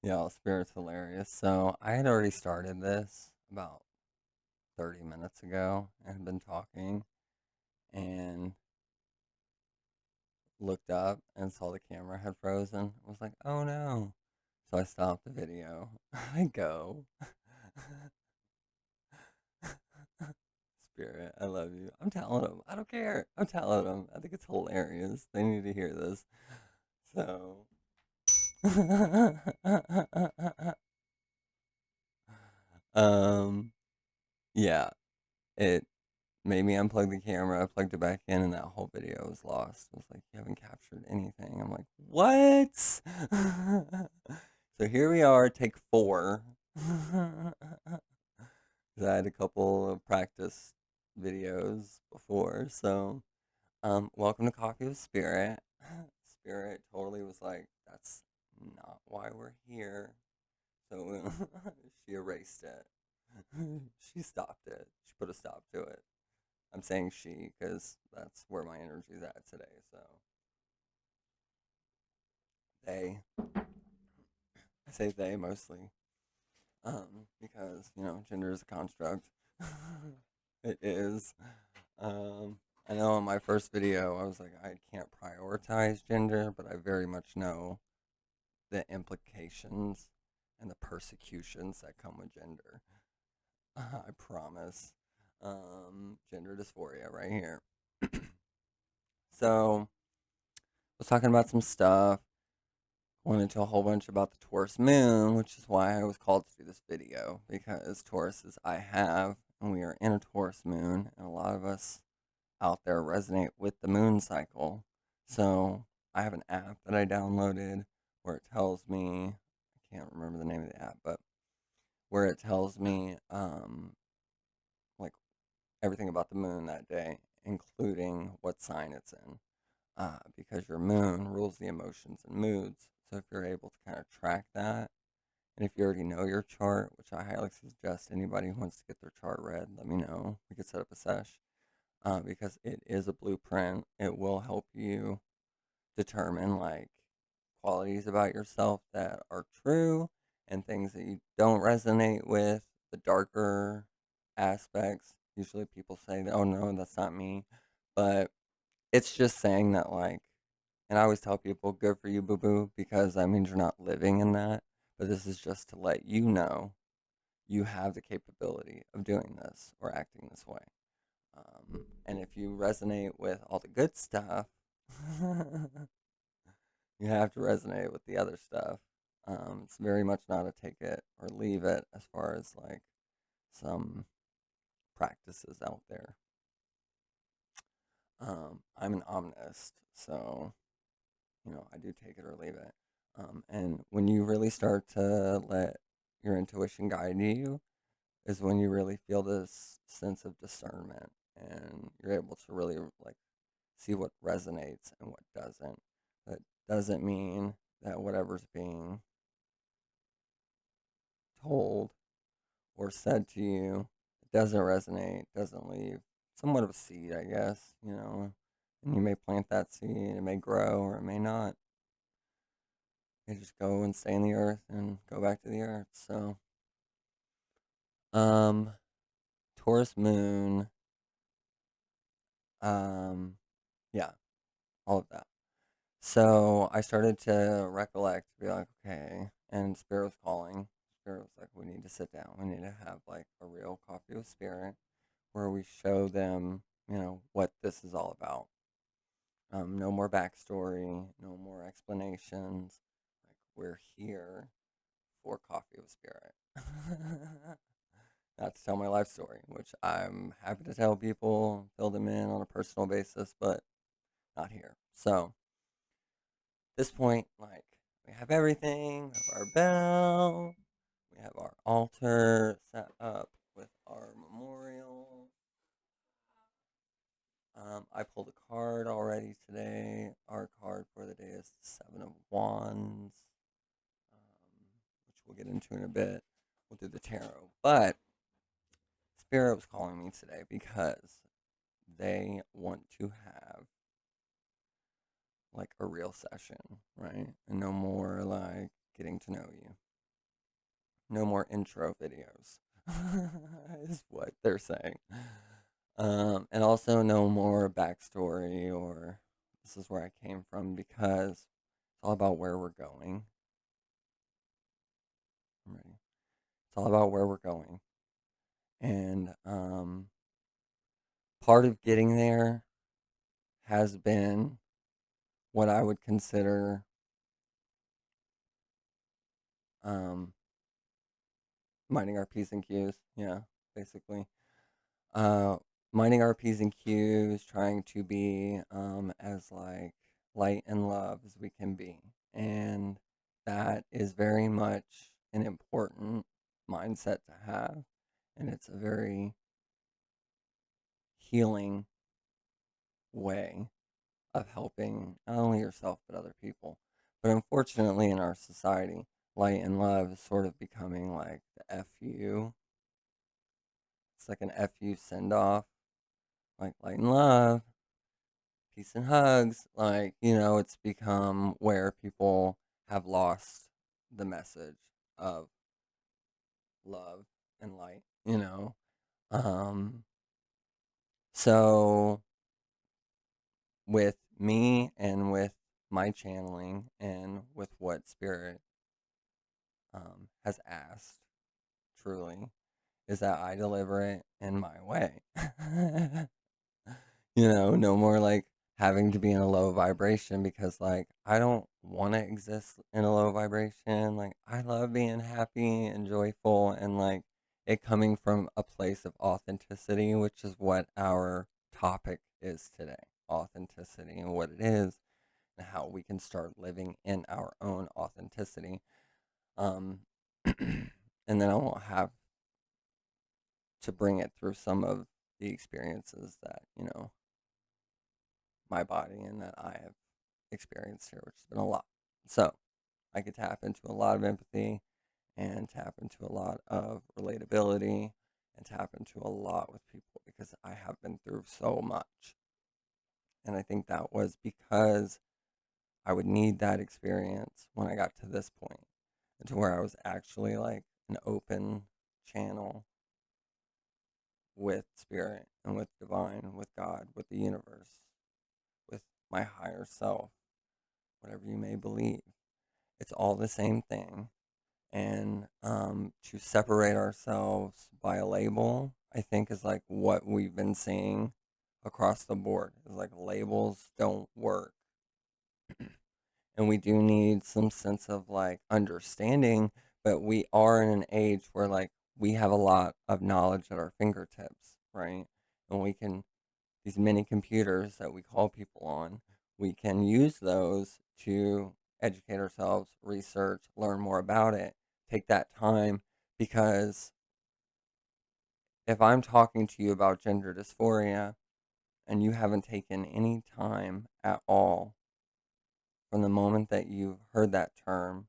Yeah, Spirit's hilarious. So I had already started this about 30 minutes ago and had been talking and looked up and saw the camera had frozen. I was like, oh no. So I stopped the video. I go, Spirit, I love you. I'm telling them. I don't care. I'm telling them. I think it's hilarious. They need to hear this. So, um, yeah, it made me unplug the camera. I plugged it back in, and that whole video was lost. It was like, you haven't captured anything. I'm like, what? So here we are, take 4. 'Cause I had a couple of practice videos before. So, welcome to Coffee with Spirit. Spirit totally was like, that's not why we're here. So she erased it. She stopped it. She put a stop to it. I'm saying she because that's where my energy's at today. So they, I say they mostly, because gender is a construct. It is. Um, I know in my first video I was like I can't prioritize gender, but I very much know the implications and the persecutions that come with gender. I promise. Gender dysphoria right here. So I was talking about some stuff. Went into a whole bunch about the Taurus moon, which is why I was called to do this video, because Taurus is I have, and we are in a Taurus moon, and a lot of us out there resonate with the moon cycle. So I have an app that I downloaded where it tells me, I can't remember the name of the app, but where it tells me like everything about the moon that day, including what sign it's in. Because your moon rules the emotions and moods. So if you're able to kind of track that, and if you already know your chart, which I highly suggest anybody who wants to get their chart read, let me know. We could set up a sesh, because it is a blueprint. It will help you determine like qualities about yourself that are true and things that you don't resonate with, the darker aspects. Usually people say, oh no, that's not me. But it's just saying that, like, and I always tell people, good for you, boo boo, because that means you're not living in that. But this is just to let you know you have the capability of doing this or acting this way. And if you resonate with all the good stuff, you have to resonate with the other stuff. It's very much not a take it or leave it as far as like some practices out there. I'm an omnist, so I do take it or leave it. And when you really start to let your intuition guide you, is when you really feel this sense of discernment and you're able to really like see what resonates and what doesn't. That doesn't mean that whatever's being told or said to you doesn't resonate, doesn't leave somewhat of a seed, I guess. And you may plant that seed, it may grow or it may not. They just go and stay in the earth and go back to the earth. So, um, Taurus moon, um, yeah, all of that. So I started to recollect, be like, okay, and Spirit was calling. Spirit was like, we need to sit down. We need to have like a real coffee with Spirit where we show them, what this is all about. No more backstory, no more explanations. Like, we're here for Coffee with Spirit. Not to tell my life story, which I'm happy to tell people, fill them in on a personal basis, but not here. So, at this point, like, we have everything, we have our bell, we have our altar set up with our memorial. I pulled a card already today. Our card for the day is the Seven of Wands, which we'll get into in a bit. We'll do the tarot. But Spirit was calling me today because they want to have like a real session, right? And no more like getting to know you. no more intro videos, is what they're saying. And also no more backstory or this is where I came from, because it's all about where we're going. I'm ready. It's all about where we're going. And part of getting there has been what I would consider um, minding our P's and Q's. Yeah, basically. Uh, Minding our P's and Q's, trying to be as like light and love as we can be. And that is very much an important mindset to have. And it's a very healing way of helping not only yourself but other people. But unfortunately, in our society, light and love is sort of becoming like the FU. It's like an FU send off, like light and love, peace and hugs. Like, it's become where people have lost the message of love and light. Um, so with me and with my channeling and with what spirit has asked, truly, is that I deliver it in my way. No more like having to be in a low vibration, because like I don't want to exist in a low vibration. Like I love being happy and joyful, and like it coming from a place of authenticity, which is what our topic is today. Authenticity and what it is, and how we can start living in our own authenticity. Um, and then I won't have to bring it through some of the experiences that, my body and that I have experienced here, which has been a lot. So I could tap into a lot of empathy and tap into a lot of relatability and tap into a lot with people, because I have been through so much. And I think that was because I would need that experience when I got to this point, and to where I was actually like an open channel with spirit and with divine, with God, with the universe, with my higher self, whatever you may believe. It's all the same thing. And to separate ourselves by a label, I think, is like what we've been seeing across the board. Is like labels don't work. And we do need some sense of like understanding, but we are in an age where like we have a lot of knowledge at our fingertips, right? And we can, these mini computers that we call people on, we can use those to educate ourselves, research, learn more about it, take that time. Because if I'm talking to you about gender dysphoria and you haven't taken any time at all from the moment that you've heard that term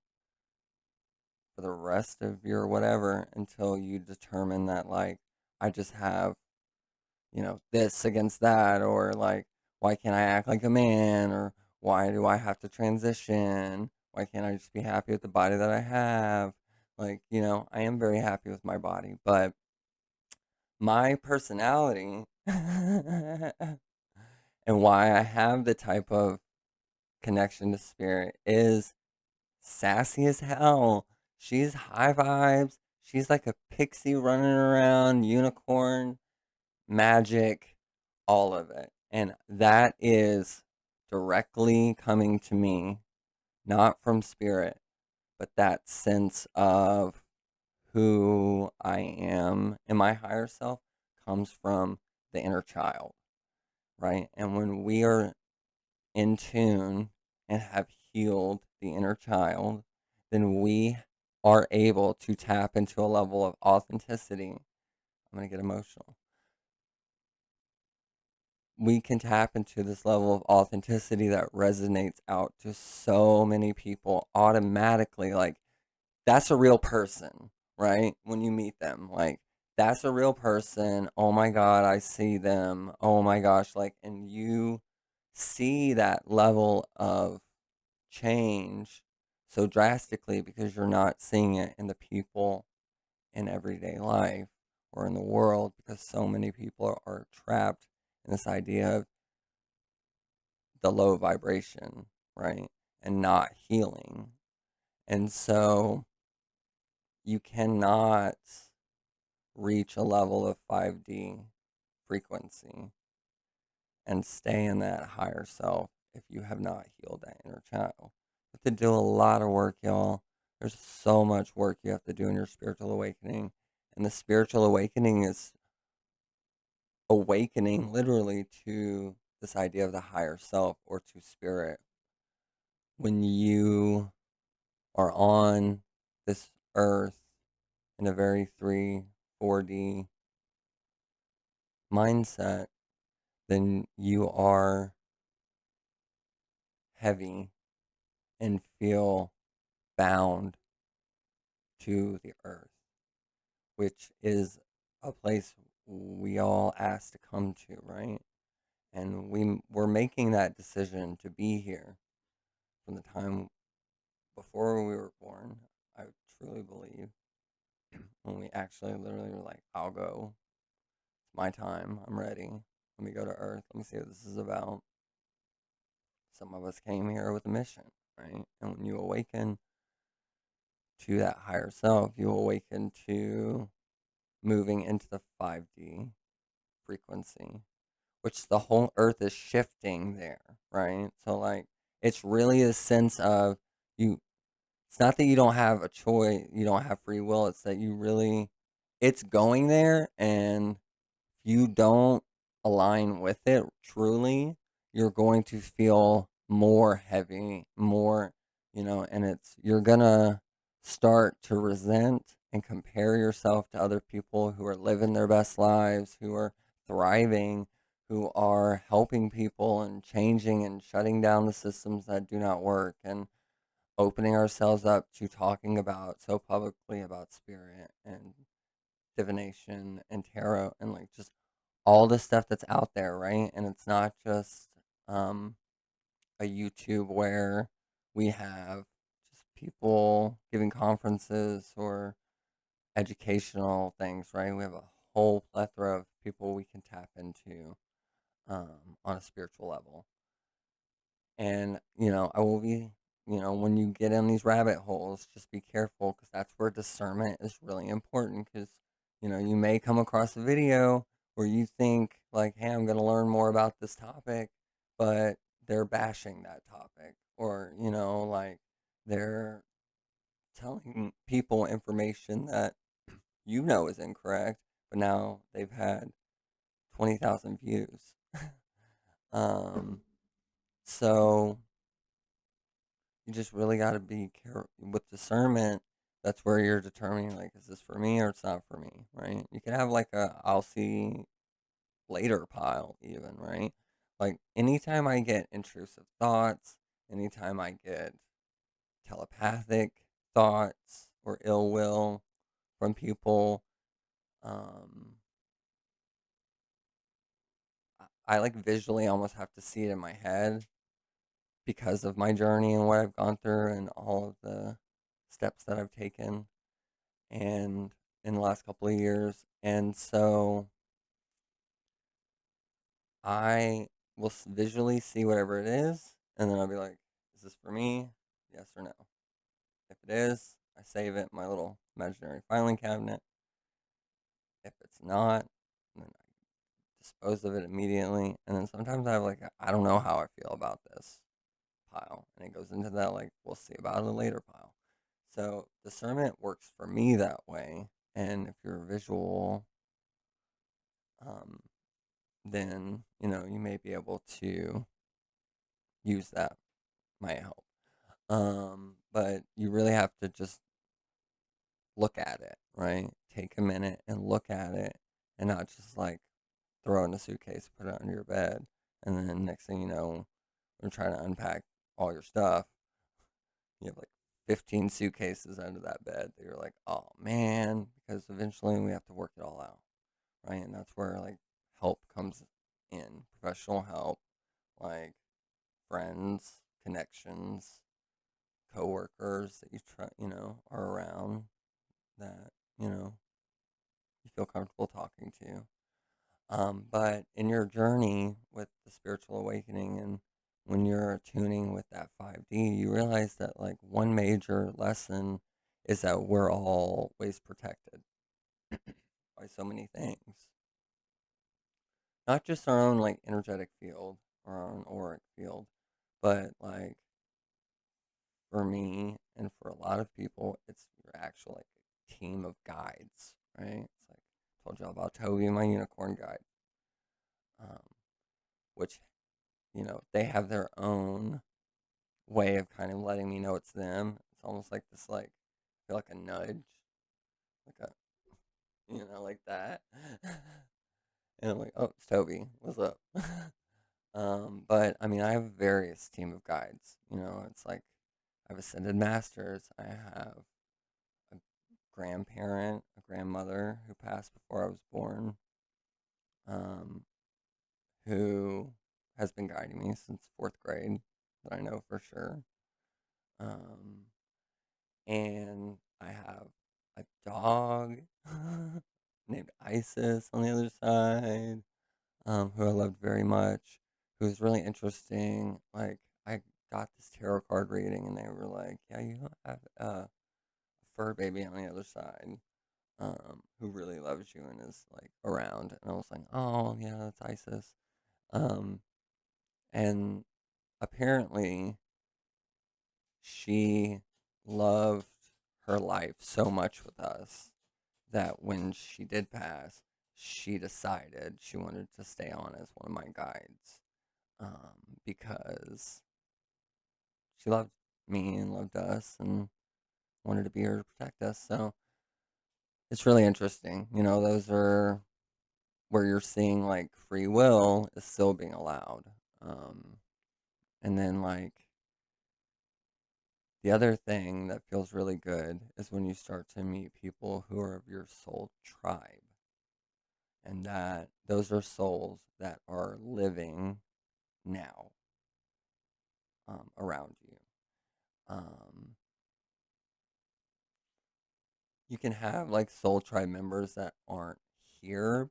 for the rest of your whatever, until you determine that like I just have, this against that, or like why can't I act like a man, or why do I have to transition? Why can't I just be happy with the body that I have? Like, I am very happy with my body, but my personality and why I have the type of connection to spirit is sassy as hell. She's high vibes. She's like a pixie running around, unicorn, magic, all of it. And that is directly coming to me, not from spirit, but that sense of who I am in my higher self comes from the inner child, right? And when we are in tune and have healed the inner child, then we are able to tap into a level of authenticity. I'm going to get emotional. We can tap into this level of authenticity that resonates out to so many people automatically. Like, that's a real person, right? When you meet them, like, that's a real person. Oh my God, I see them. Oh my gosh. Like, and you see that level of change so drastically because you're not seeing it in the people in everyday life or in the world, because so many people are trapped in this idea of the low vibration, right? And not healing. And so you cannot reach a level of 5D frequency and stay in that higher self if you have not healed that inner child. You have to do a lot of work, y'all. There's so much work you have to do in your spiritual awakening. And the spiritual awakening is awakening literally to this idea of the higher self or to spirit. When you are on this earth in a very 3, 4D mindset, then you are heavy and feel bound to the earth, which is a place we all asked to come to, right? And we're making that decision to be here from the time before we were born. I truly believe when we actually literally were like, I'll go. It's my time. I'm ready. Let me go to Earth. Let me see what this is about. Some of us came here with a mission, right? And when you awaken to that higher self, you awaken to moving into the 5D frequency, which the whole earth is shifting there, right? So, like, it's really a sense of you. It's not that you don't have a choice, you don't have free will. It's that you really, it's going there, and you don't align with it truly, you're going to feel more heavy, more, and you're gonna start to resent and compare yourself to other people who are living their best lives, who are thriving, who are helping people and changing and shutting down the systems that do not work, and opening ourselves up to talking about so publicly about spirit and divination and tarot and like just all the stuff that's out there, right? And it's not just um, a YouTube where we have just people giving conferences or educational things, right? We have a whole plethora of people we can tap into on a spiritual level. And, I will be, when you get in these rabbit holes, just be careful because that's where discernment is really important because, you may come across a video where you think, like, hey, I'm going to learn more about this topic, but they're bashing that topic or, like they're telling people information that is incorrect, but now they've had 20,000 views. um, so you just really got to be careful with discernment. That's where you're determining, like, is this for me or it's not for me, right? You can have like a I'll see later pile, even, right? Like, anytime I get intrusive thoughts, anytime I get telepathic thoughts or ill will from people, um, I like visually almost have to see it in my head because of my journey and what I've gone through and all of the steps that I've taken and in the last couple of years. And so I will visually see whatever it is, and then I'll be like, is this for me? Yes or no? If it is, I save it in my little imaginary filing cabinet. If it's not, then I dispose of it immediately. And then sometimes I have like, I don't know how I feel about this pile. And it goes into that, like, we'll see about it later pile. So discernment works for me that way. And if you're visual, um, then you may be able to use that. Might help. But you really have to just look at it, right? Take a minute and look at it, and not just like throw it in a suitcase, put it under your bed, and then next thing you know, when trying to unpack all your stuff, you have like 15 suitcases under that bed that you're like, oh man, because eventually we have to work it all out, right? And that's where like help comes in, professional help, like friends, connections, coworkers that you try, are around that, feel comfortable talking to you. But in your journey with the spiritual awakening and when you're attuning with that 5D, you realize that like one major lesson is that we're always protected by so many things. Not just our own like energetic field or our own auric field, but like for me and for a lot of people, it's your actual like team of guides, right? It's like I told you all about Toby, my unicorn guide, um, which they have their own way of kind of letting me know it's them. It's almost like this, like I feel like a nudge, like a like that. And I'm like, oh, it's Toby. What's up? But I mean, I have various team of guides. It's like I have ascended masters. I have a grandparent, a grandmother who passed before I was born, um, who has been guiding me since fourth grade, that I know for sure. Um, and I have a dog named Isis on the other side, who I loved very much, who was really interesting. Like, I got this tarot card reading, and they were like, "Yeah, you have a fur baby on the other side, who really loves you and is like around." And I was like, "Oh, yeah, that's Isis." Um, and apparently, she loved her life so much with us that when she did pass, she decided she wanted to stay on as one of my guides, because she loved me and loved us and wanted to be here to protect us. So it's really interesting. Those are where you're seeing like free will is still being allowed. Um, and then, like, the other thing that feels really good is when you start to meet people who are of your soul tribe, and that those are souls that are living now, around you. Um, you can have like soul tribe members that aren't here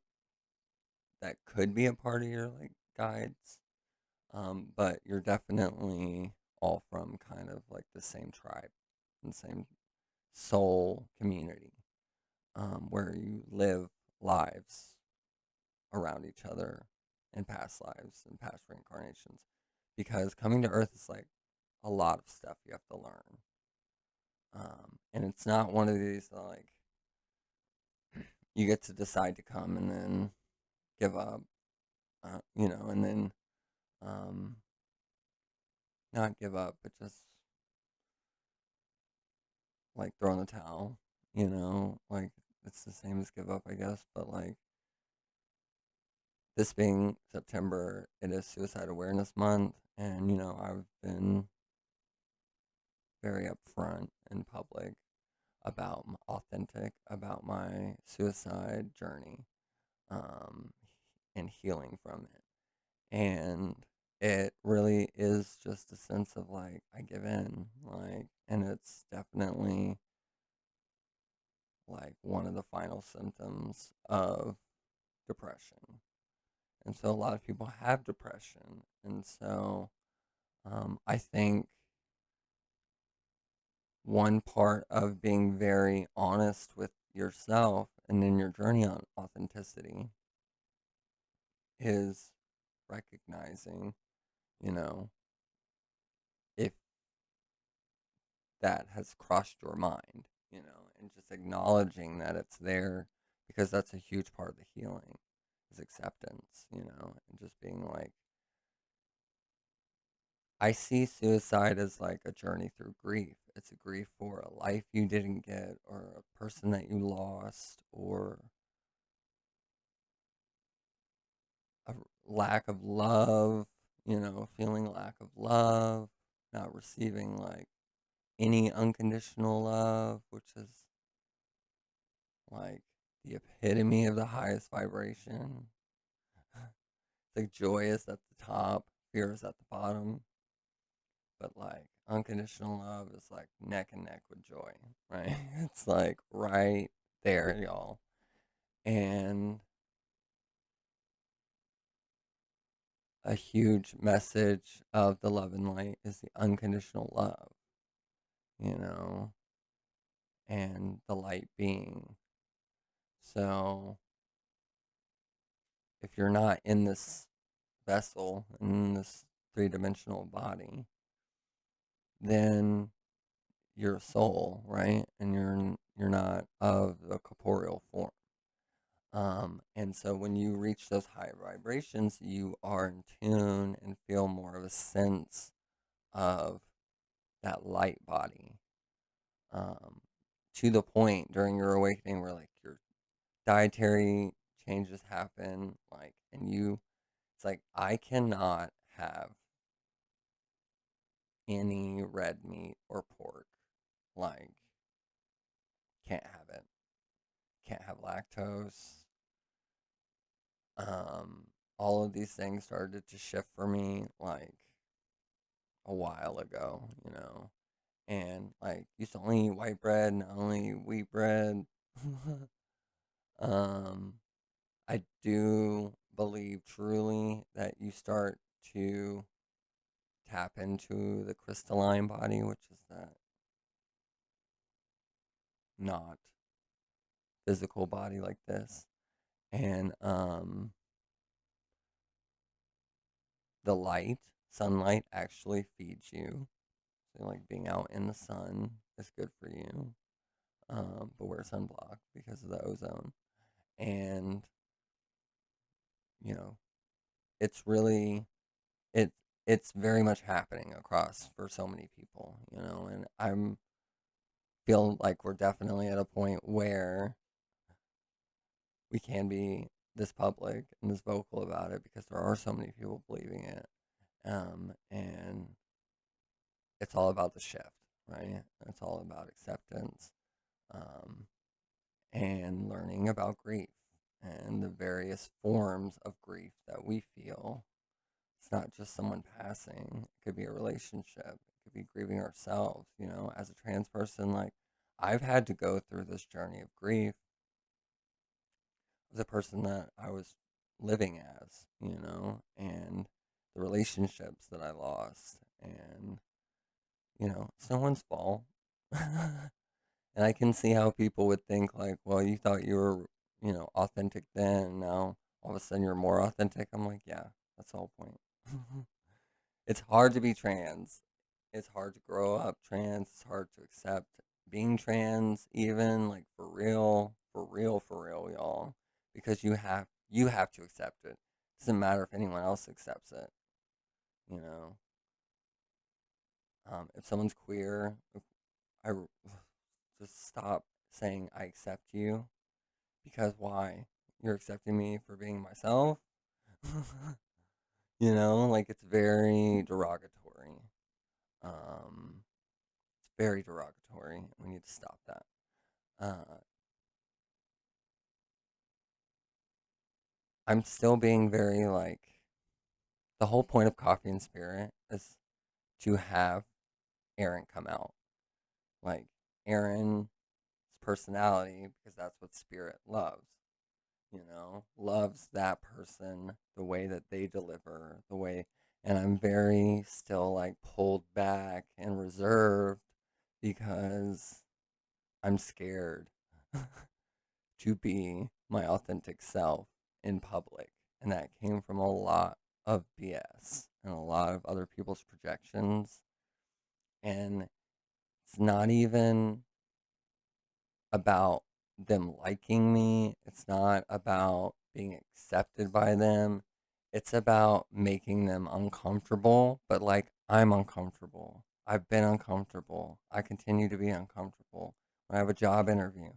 that could be a part of your like guides, but you're definitely all from kind of like the same tribe and same soul community, where you live lives around each other in past lives and past reincarnations. Because coming to Earth is like a lot of stuff you have to learn. And it's not one of these that, like, you get to decide to come and then give up, and then um, not give up, but just like throw in the towel, like it's the same as give up, I guess. But like this being September, it is Suicide Awareness Month, and I've been very upfront in public about authentic about my suicide journey, um, and healing from it. And it really is just a sense of like I give in, like, and it's definitely like one of the final symptoms of depression. And so a lot of people have depression, and so I think one part of being very honest with yourself and in your journey on authenticity is recognizing, you know, if that has crossed your mind, and just acknowledging that it's there, because that's a huge part of the healing is acceptance, and just being like, I see suicide as like a journey through grief. It's a grief for a life you didn't get, or a person that you lost, or a lack of love, feeling lack of love, not receiving like any unconditional love, which is like the epitome of the highest vibration. It's like joy is at the top, fear is at the bottom, but like unconditional love is like neck and neck with joy, right? It's like right there, y'all. And a huge message of the love and light is the unconditional love, you know, and the light being. So if you're not in this vessel, in this three-dimensional body, then you're a soul, right? And you're not of the corporeal form. And so when you reach those high vibrations, you are in tune and feel more of a sense of that light body. To the point during your awakening where like your dietary changes happen, like, and it's like, I cannot have any red meat or pork. Like, can't have it. Can't have lactose. All of these things started to shift for me like a while ago, and like used to only eat white bread, now only wheat bread. um, I do believe truly that you start to tap into the crystalline body, which is that not physical body like this. And the sunlight actually feeds you. So like being out in the sun is good for you. But wear sunblock because of the ozone. And you know, it's really it it's very much happening across for so many people, and I'm feel like we're definitely at a point where we can be this public and this vocal about it because there are so many people believing it. And it's all about the shift, right? It's all about acceptance, um, and learning about grief and the various forms of grief that we feel. It's not just someone passing. It could be a relationship. It could be grieving ourselves, as a trans person. Like, I've had to go through this journey of grief as a person that I was living as, and the relationships that I lost. And, it's no one's fault. And I can see how people would think, like, well, you thought you were, authentic then, and now all of a sudden you're more authentic. I'm like, yeah, that's the whole point. It's hard to be trans. It's hard to grow up trans. It's hard to accept being trans, even like for real, y'all. Because you have to accept it. Doesn't matter if anyone else accepts it. You know, if someone's queer, I just stop saying I accept you, because why? You're accepting me for being myself. Like, it's very derogatory. It's very derogatory. We need to stop that. I'm still being very like, the whole point of Coffee and Spirit is to have Aaron come out. Like, Aaron's personality, because that's what Spirit loves. Loves that person, the way that they deliver, the way, and I'm very still like pulled back and reserved because I'm scared to be my authentic self in public. And that came from a lot of BS and a lot of other people's projections. And it's not even about them liking me. It's not about being accepted by them. It's about making them uncomfortable, but like, I'm uncomfortable. I've been uncomfortable. I continue to be uncomfortable when I have a job interview,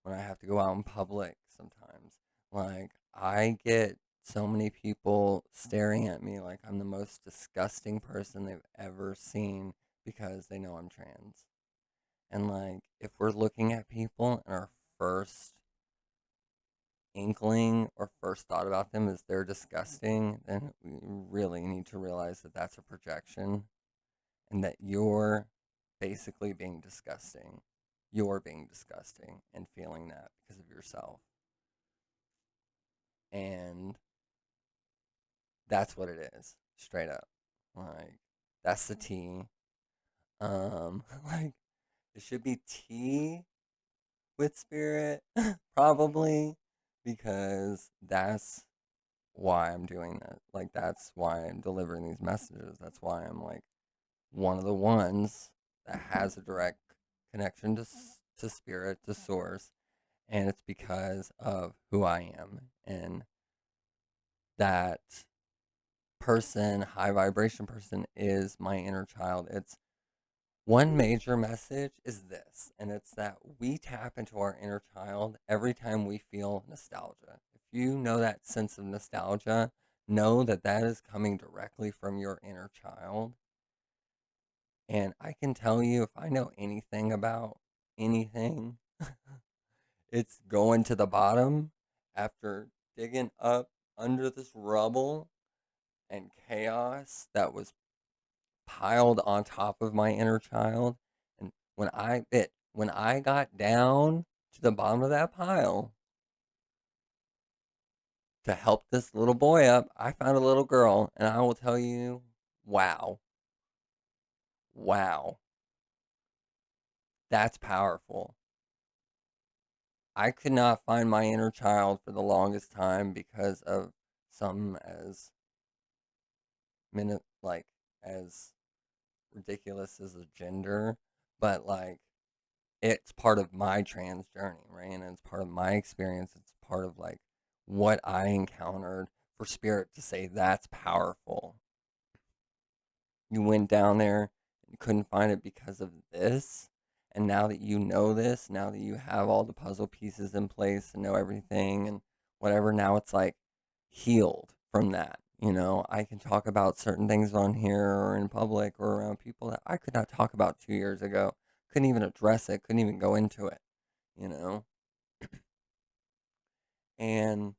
when I have to go out in public sometimes. Like, I get so many people staring at me like I'm the most disgusting person they've ever seen because they know I'm trans. And like, if we're looking at people and our first inkling or first thought about them is they're disgusting, then we really need to realize that that's a projection and that you're basically being disgusting. You're being disgusting and feeling that because of yourself. And that's what it is, straight up. Like, that's the tea. Like, it should be tea with spirit, probably, because that's why I'm doing that. Like, that's why I'm delivering these messages. That's why I'm like one of the ones that has a direct connection to spirit, to source, and it's because of who I am. And that person, high vibration person, is my inner child. It's one major message is this, and it's that we tap into our inner child every time we feel nostalgia. If you know that sense of nostalgia, know that that is coming directly from your inner child. And I can tell you, if I know anything about anything, it's going to the bottom after digging up under this rubble and chaos that was piled on top of my inner child. And when I got down to the bottom of that pile to help this little boy up, I found a little girl, and I will tell you, wow, wow, that's powerful. I could not find my inner child for the longest time because of something as like as ridiculous as a gender, but like it's part of my trans journey, right? And it's part of my experience. It's part of like what I encountered for spirit to say that's powerful. You went down there and couldn't find it because of this. And now that you know this, now that you have all the puzzle pieces in place and know everything and whatever, now it's like healed from that. You know, I can talk about certain things on here or in public or around people that I could not talk about 2 years ago. Couldn't even address it, couldn't even go into it, you know, and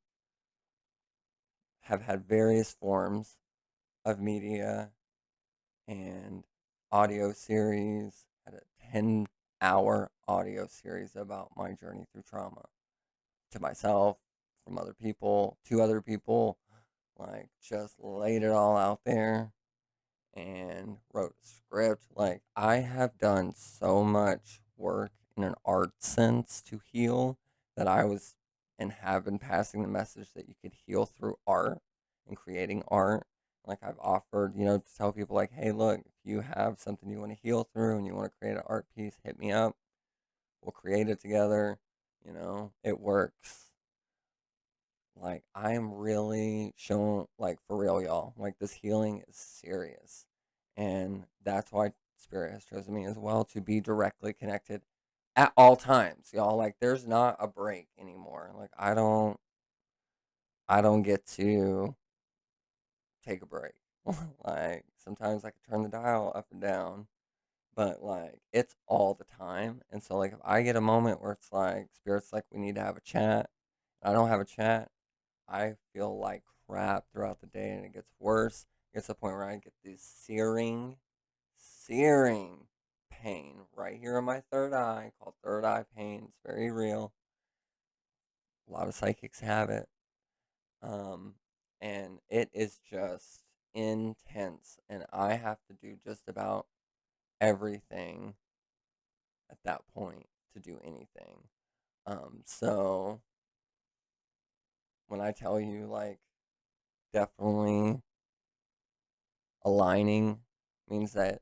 have had various forms of media and audio series. Had a 10-hour audio series about my journey through trauma to myself, from other people, to other people. Like, just laid it all out there and wrote a script. Like, I have done so much work in an art sense to heal that I was and have been passing the message that you could heal through art and creating art. Like, I've offered, to tell people, like, hey, look, if you have something you want to heal through and you want to create an art piece, hit me up. We'll create it together. It works. Like, I am really showing, like, for real, y'all. Like, this healing is serious. And that's why Spirit has chosen me as well, to be directly connected at all times, y'all. Like, there's not a break anymore. Like, I don't get to take a break. Like, sometimes I can turn the dial up and down, but like, it's all the time. And so, like, if I get a moment where it's like, Spirit's like, we need to have a chat, I don't have a chat, I feel like crap throughout the day, and it gets worse. It gets to the point where I get this searing pain right here in my third eye, called third eye pain. It's very real. A lot of psychics have it. Um, and it is just intense, and I have to do just about everything at that point to do anything. So when I tell you, like, definitely aligning means that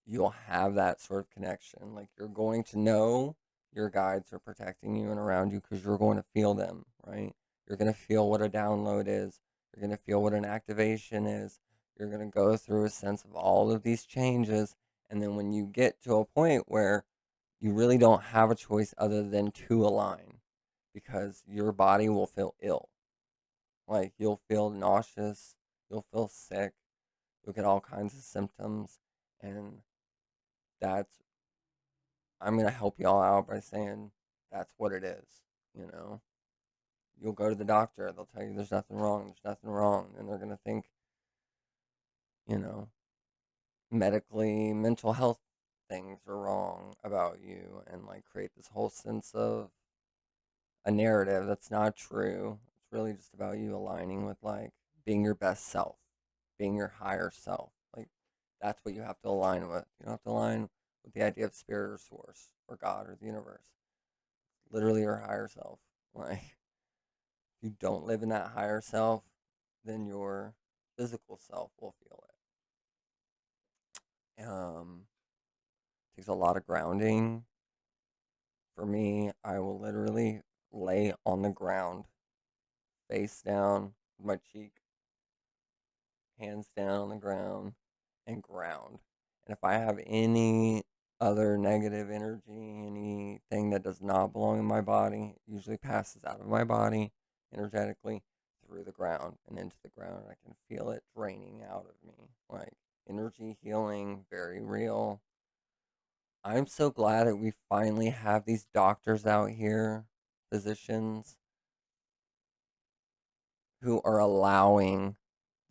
you'll have that sort of connection. Like, you're going to know your guides are protecting you and around you because you're going to feel them, right? You're going to feel what a download is. You're going to feel what an activation is. You're going to go through a sense of all of these changes. And then when you get to a point where you really don't have a choice other than to align, because your body will feel ill. Like, you'll feel nauseous, you'll feel sick, you'll get all kinds of symptoms. And that's I'm gonna help y'all out by saying that's what it is. You know, you'll go to the doctor, they'll tell you there's nothing wrong, and they're gonna think, you know, medically, mental health things are wrong about you, and like create this whole sense of a narrative that's not true. It's really just about you aligning with like being your best self, being your higher self. Like that's what you have to align with. You don't have to align with the idea of spirit or source or God or the universe. Literally your higher self. Like if you don't live in that higher self, then your physical self will feel it. Takes a lot of grounding. For me, I will literally lay on the ground, face down, with my cheek, hands down on the ground, and ground. And if I have any other negative energy, anything that does not belong in my body, it usually passes out of my body energetically through the ground and into the ground. I can feel it draining out of me. Like energy healing, very real. I'm so glad that we finally have these doctors out here, physicians, who are allowing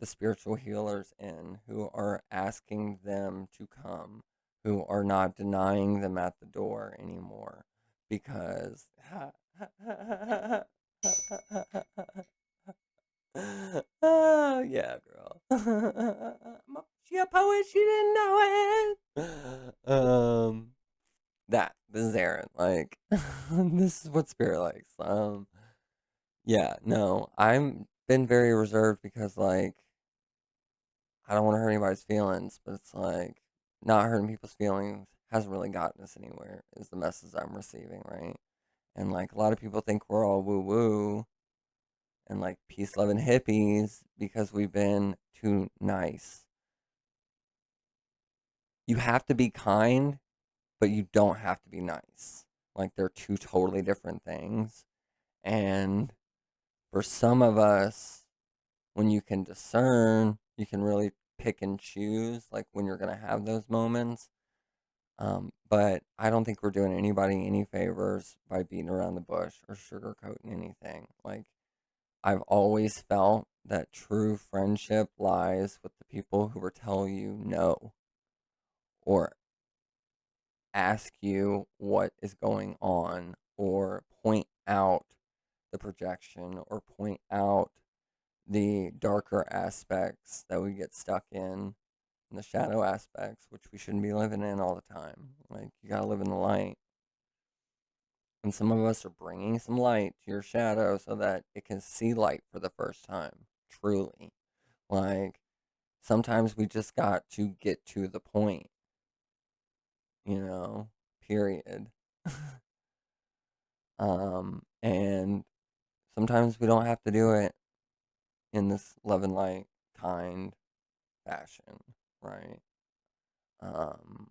the spiritual healers in, who are asking them to come, who are not denying them at the door anymore. Because, oh, yeah, girl. She a poet, she didn't know it. This is Aaron. Like, this is what spirit likes. Yeah, no, I'm been very reserved because like I don't want to hurt anybody's feelings, but it's like not hurting people's feelings hasn't really gotten us anywhere. Is the message I'm receiving, right? And like a lot of people think we're all woo woo and like peace, love, and hippies because we've been too nice. You have to be kind, but you don't have to be nice. Like they're two totally different things. And for some of us, when you can discern, you can really pick and choose like when you're gonna have those moments. But I don't think we're doing anybody any favors by beating around the bush or sugarcoating anything. Like I've always felt that true friendship lies with the people who will tell you no or ask you what is going on or point out the projection or point out the darker aspects that we get stuck in and the shadow aspects, which we shouldn't be living in all the time. Like, you gotta live in the light. And some of us are bringing some light to your shadow so that it can see light for the first time, truly. Like, sometimes we just got to get to the point, you know, period. And sometimes we don't have to do it in this love and light kind fashion, right? Um,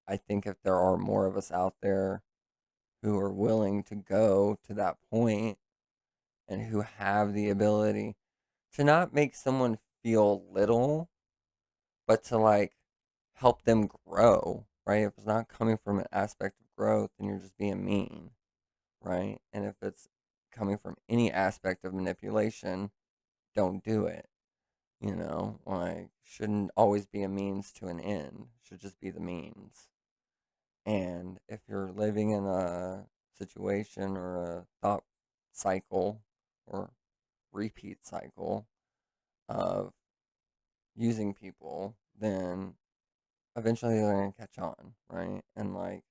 I think if there are more of us out there who are willing to go to that point and who have the ability to not make someone feel little, but to like help them grow, right? If it's not coming from an aspect of growth, then you're just being mean, right? And if it's coming from any aspect of manipulation, don't do it. Like shouldn't always be a means to an end. Should just be the means. And if you're living in a situation or a thought cycle or repeat cycle of using people, then eventually they're going to catch on, right? And like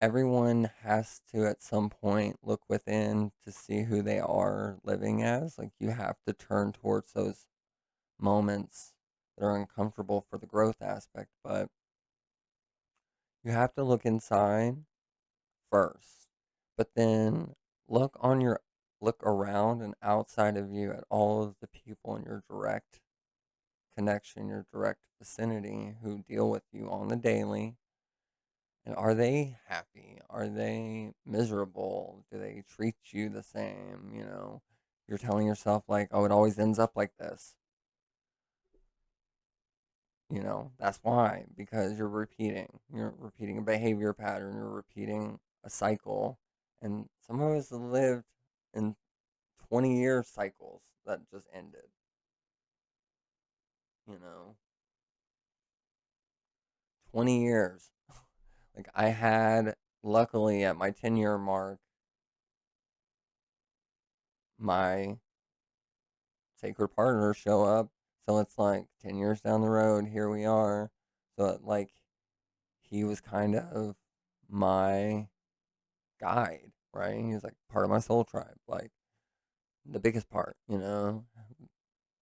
everyone has to at some point look within to see who they are living as. Like you have to turn towards those moments that are uncomfortable for the growth aspect, but you have to look inside first, but then look on your look around and outside of you at all of the people in your direct connection, your direct vicinity who deal with you on the daily. And are they happy? Are they miserable? Do they treat you the same? You're telling yourself like, oh, it always ends up like this. That's why, because you're repeating a behavior pattern, you're repeating a cycle. And some of us lived in 20-year cycles that just ended, you know, 20 years. Like I had luckily at my 10-year mark, my sacred partners show up. So it's like 10 years down the road, here we are. So like he was kind of my guide, right? He was like part of my soul tribe, like the biggest part,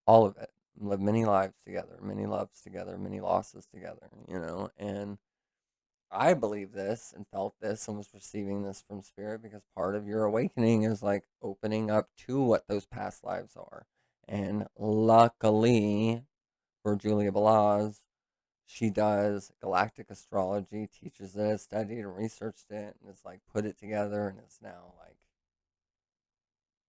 all of it. Lived many lives together, many loves together, many losses together, and I believe this and felt this and was receiving this from spirit because part of your awakening is like opening up to what those past lives are. And luckily for Julia Balaz, she does galactic astrology, teaches it, studied and researched it, and it's like put it together and it's now like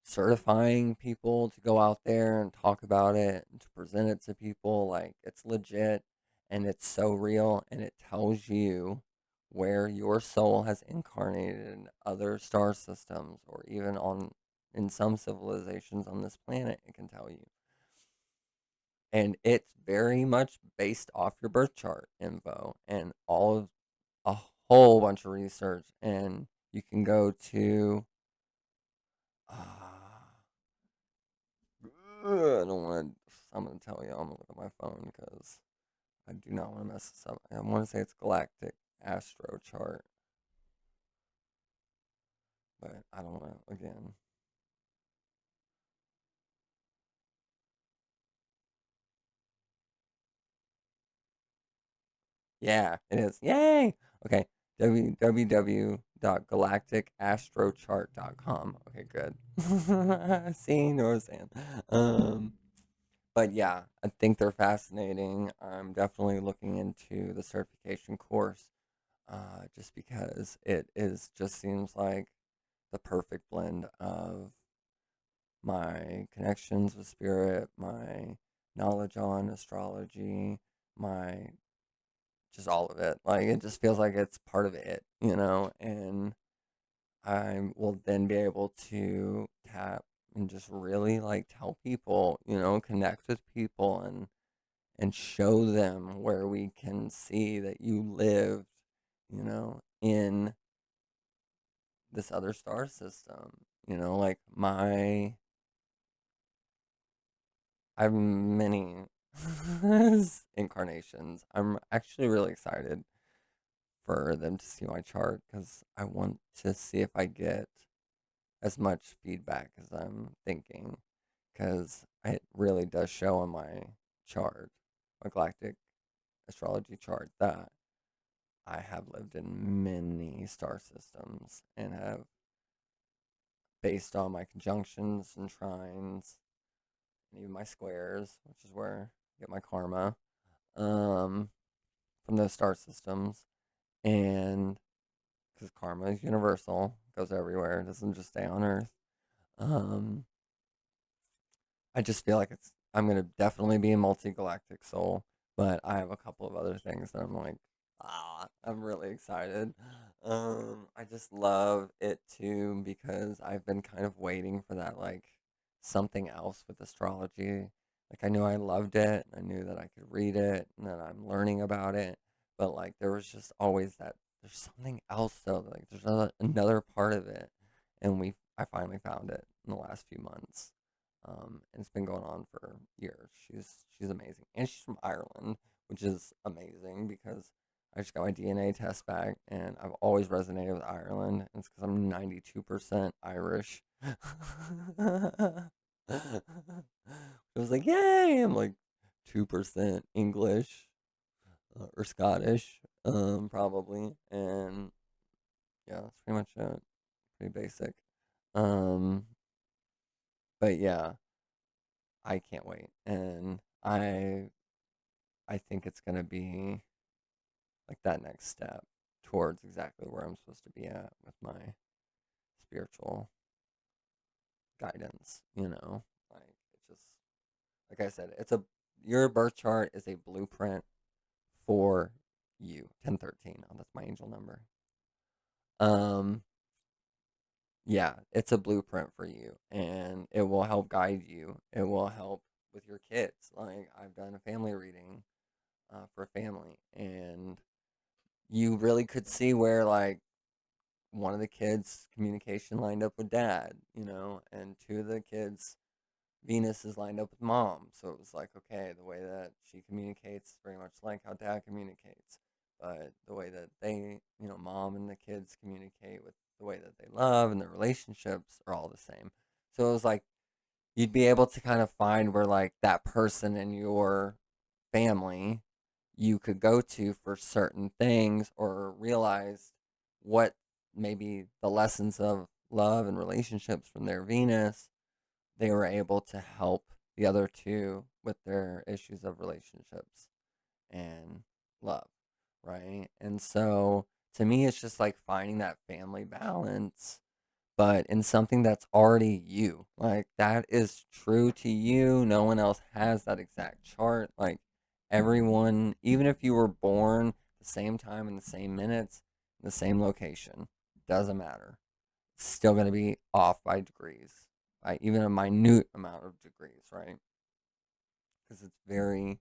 certifying people to go out there and talk about it and to present it to people. Like it's legit and it's so real and it tells you where your soul has incarnated in other star systems or even on in some civilizations on this planet. It can tell you, and it's very much based off your birth chart info and all of a whole bunch of research. And you can go to uh, I don't want to. I'm gonna tell you. I'm gonna look at my phone because I do not want to mess this up. I want to say it's Galactic Astro Chart, but I don't want to again. Yeah, it is. Yay! Okay, www.galacticastrochart.com. Okay, good. See, you know what I'm saying. Um, but yeah, I think they're fascinating. I'm definitely looking into the certification course, just because it is just seems like the perfect blend of my connections with spirit, my knowledge on astrology, my just all of it. Like it just feels like it's part of it, and I will then be able to tap and just really like tell people, connect with people and show them where we can see that you lived, in this other star system. Like I have many incarnations. I'm actually really excited for them to see my chart because I want to see if I get as much feedback as I'm thinking, because it really does show on my chart, my galactic astrology chart, that I have lived in many star systems and have, based on my conjunctions and trines and even my squares, which is where I get my karma, um, from those star systems. And because karma is universal, goes everywhere, it doesn't just stay on Earth. Um, I just feel like I'm gonna definitely be a multi-galactic soul, but I have a couple of other things that I'm like, I'm really excited. I just love it too because I've been kind of waiting for that, like something else with astrology. Like I knew I loved it, and I knew that I could read it, and that I'm learning about it, but like there was just always that there's something else though, like there's another part of it, and I finally found it in the last few months. And it's been going on for years. She's amazing, and she's from Ireland, which is amazing because I just got my DNA test back, and I've always resonated with Ireland. And it's because I'm 92% Irish. I was like, yay! I'm like 2% English, or Scottish, probably, and yeah, that's pretty much it. Pretty basic. Um, but yeah, I can't wait, and I think it's gonna be like that next step towards exactly where I'm supposed to be at with my spiritual guidance. Like it's just like I said, your birth chart is a blueprint for you. 1013. Oh, that's my angel number. Um, yeah, it's a blueprint for you, and it will help guide you. It will help with your kids. Like I've done a family reading, for a family, and you really could see where like one of the kids' communication lined up with dad, and two of the kids' Venus is lined up with mom. So it was like, okay, the way that she communicates is very much like how dad communicates. But the way that they, mom and the kids communicate with the way that they love and their relationships are all the same. So it was like you'd be able to kind of find where like that person in your family you could go to for certain things or realize what maybe the lessons of love and relationships from their Venus they were able to help the other two with their issues of relationships and love, right? And so to me, it's just like finding that family balance, but in something that's already you. Like that is true to you. No one else has that exact chart. Like everyone, even if you were born the same time in the same minutes, in the same location, doesn't matter. It's still going to be off by degrees, by even a minute amount of degrees, right? Because it's very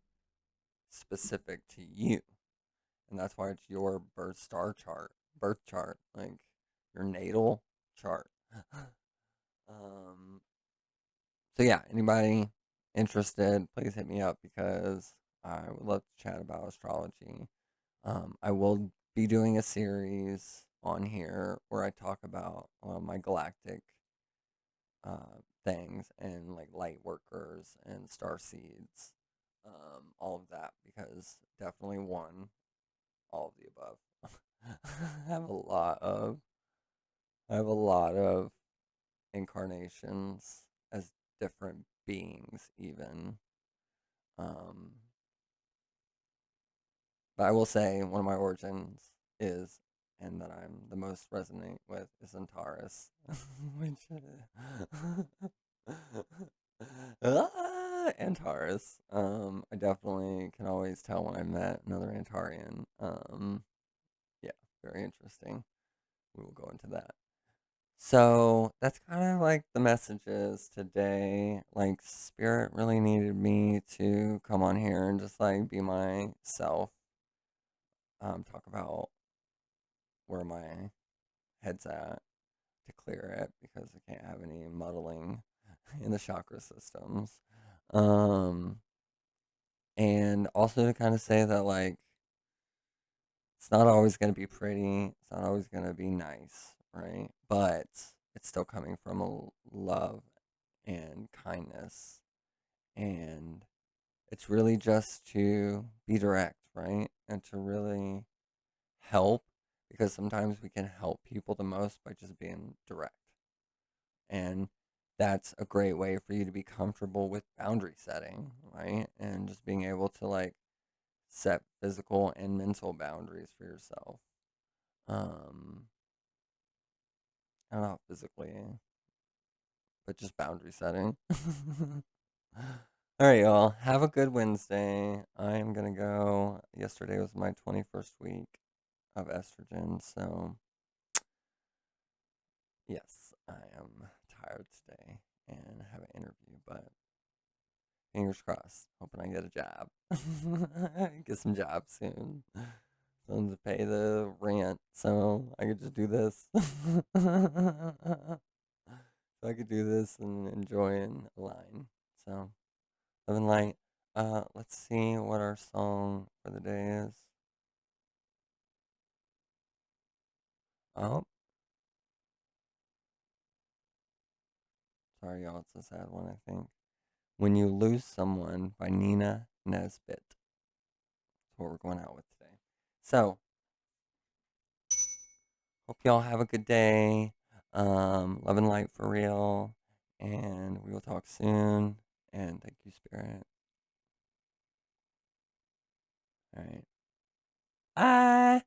specific to you. And that's why it's your birth chart, like your natal chart. um, so yeah, anybody interested, please hit me up because I would love to chat about astrology. I will be doing a series on here where I talk about my galactic things and like light workers and star seeds, all of that because definitely one, all of the above. I have a lot of I have a lot of incarnations as different beings even. Um, but I will say one of my origins is and that I'm the most resonate with is Antares. Which Antares. I definitely can always tell when I met another Antarian. Yeah, very interesting. We will go into that. So that's kind of like the messages today. Like Spirit really needed me to come on here and just like be myself. Talk about where my head's at to clear it because I can't have any muddling in the chakra systems. Um, and also to kind of say that like it's not always going to be pretty, it's not always going to be nice, right? But it's still coming from a love and kindness, and it's really just to be direct, right? And to really help because sometimes we can help people the most by just being direct. And that's a great way for you to be comfortable with boundary setting, right? And just being able to like set physical and mental boundaries for yourself. Um, I don't know physically, but just boundary setting. All right, y'all. Have a good Wednesday. I am gonna go. Yesterday was my 21st week of estrogen, so yes, I am tired today and have an interview, but fingers crossed. Hoping I get a job. Get some jobs soon. Something to pay the rent, so I could just do this. So I could do this and enjoy and align. So, love and light. Let's see what our song for the day is. Oh, sorry, y'all. It's a sad one, I think. When You Lose Someone by Nina Nesbitt. That's what we're going out with today. So, hope y'all have a good day. Love and light for real. And we will talk soon. And thank you, Spirit. All right. Bye.